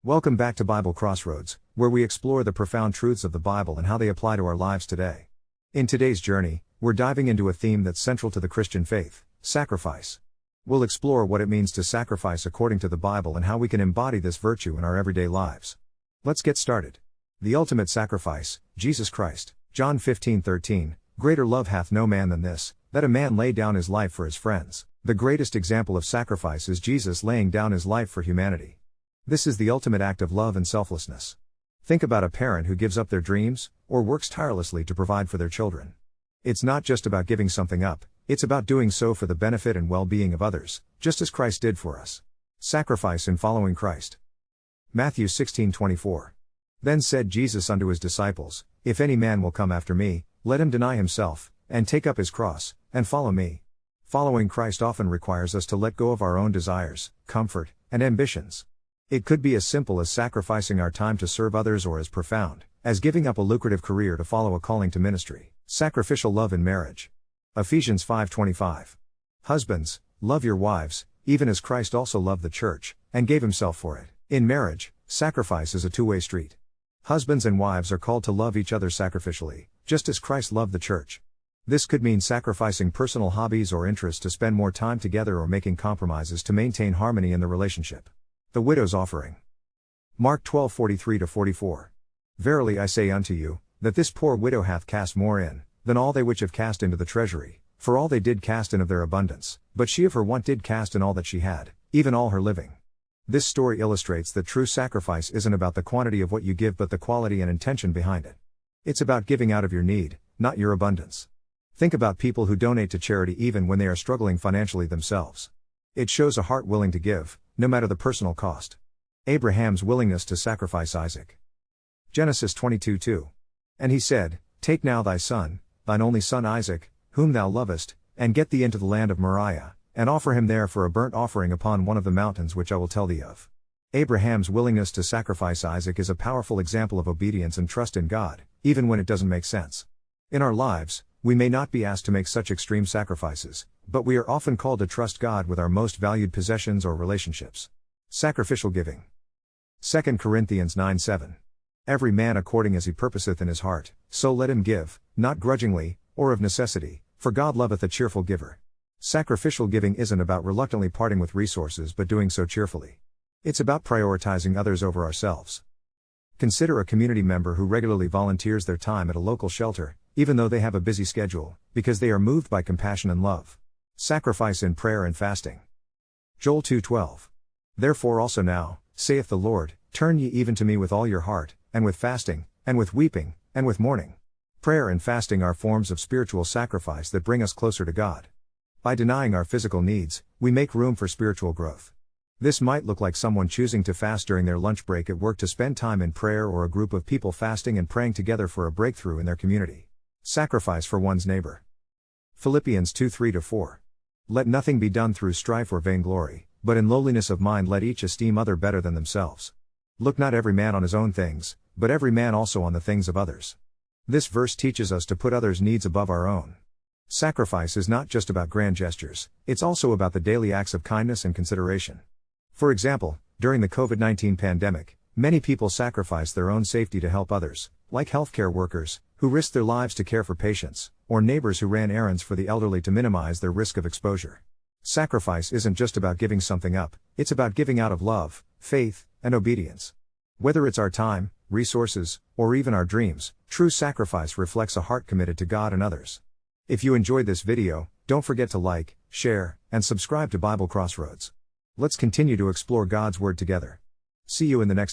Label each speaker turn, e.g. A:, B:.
A: Welcome back to Bible Crossroads, where we explore the profound truths of the Bible and how they apply to our lives today. In today's journey, we're diving into a theme that's central to the Christian faith: sacrifice. We'll explore what it means to sacrifice according to the Bible and how we can embody this virtue in our everyday lives. Let's get started. The ultimate sacrifice, Jesus Christ. John 15:13, "Greater love hath no man than this, that a man lay down his life for his friends." The greatest example of sacrifice is Jesus laying down his life for humanity. This is the ultimate act of love and selflessness. Think about a parent who gives up their dreams, or works tirelessly to provide for their children. It's not just about giving something up, it's about doing so for the benefit and well-being of others, just as Christ did for us. Sacrifice in following Christ. Matthew 16:24. Then said Jesus unto his disciples, If any man will come after me, let him deny himself, and take up his cross, and follow me. Following Christ often requires us to let go of our own desires, comfort, and ambitions. It could be as simple as sacrificing our time to serve others, or as profound as giving up a lucrative career to follow a calling to ministry. Sacrificial love in marriage. Ephesians 5:25. Husbands, love your wives, even as Christ also loved the church, and gave himself for it. In marriage, sacrifice is a two-way street. Husbands and wives are called to love each other sacrificially, just as Christ loved the church. This could mean sacrificing personal hobbies or interests to spend more time together, or making compromises to maintain harmony in the relationship. The widow's offering. Mark 12:43-44. Verily I say unto you, that this poor widow hath cast more in, than all they which have cast into the treasury, for all they did cast in of their abundance, but she of her want did cast in all that she had, even all her living. This story illustrates that true sacrifice isn't about the quantity of what you give, but the quality and intention behind it. It's about giving out of your need, not your abundance. Think about people who donate to charity even when they are struggling financially themselves. It shows a heart willing to give, no matter the personal cost. Abraham's willingness to sacrifice Isaac. Genesis 22:2. And he said, Take now thy son, thine only son Isaac, whom thou lovest, and get thee into the land of Moriah, and offer him there for a burnt offering upon one of the mountains which I will tell thee of. Abraham's willingness to sacrifice Isaac is a powerful example of obedience and trust in God, even when it doesn't make sense. In our lives, we may not be asked to make such extreme sacrifices, but we are often called to trust God with our most valued possessions or relationships. Sacrificial giving. 2 Corinthians 9:7. Every man according as he purposeth in his heart, so let him give, not grudgingly, or of necessity, for God loveth a cheerful giver. Sacrificial giving isn't about reluctantly parting with resources, but doing so cheerfully. It's about prioritizing others over ourselves. Consider a community member who regularly volunteers their time at a local shelter, even though they have a busy schedule, because they are moved by compassion and love. Sacrifice in prayer and fasting. Joel 2:12. Therefore also now, saith the Lord, turn ye even to me with all your heart, and with fasting, and with weeping, and with mourning. Prayer and fasting are forms of spiritual sacrifice that bring us closer to God. By denying our physical needs, we make room for spiritual growth. This might look like someone choosing to fast during their lunch break at work to spend time in prayer, or a group of people fasting and praying together for a breakthrough in their community. Sacrifice for one's neighbor. Philippians 2:3-4. Let nothing be done through strife or vainglory, but in lowliness of mind let each esteem other better than themselves. Look not every man on his own things, but every man also on the things of others. This verse teaches us to put others' needs above our own. Sacrifice is not just about grand gestures, it's also about the daily acts of kindness and consideration. For example, during the COVID-19 pandemic, many people sacrificed their own safety to help others, like healthcare workers, who risked their lives to care for patients, or neighbors who ran errands for the elderly to minimize their risk of exposure. Sacrifice isn't just about giving something up, it's about giving out of love, faith, and obedience. Whether it's our time, resources, or even our dreams, true sacrifice reflects a heart committed to God and others. If you enjoyed this video, don't forget to like, share, and subscribe to Bible Crossroads. Let's continue to explore God's Word together. See you in the next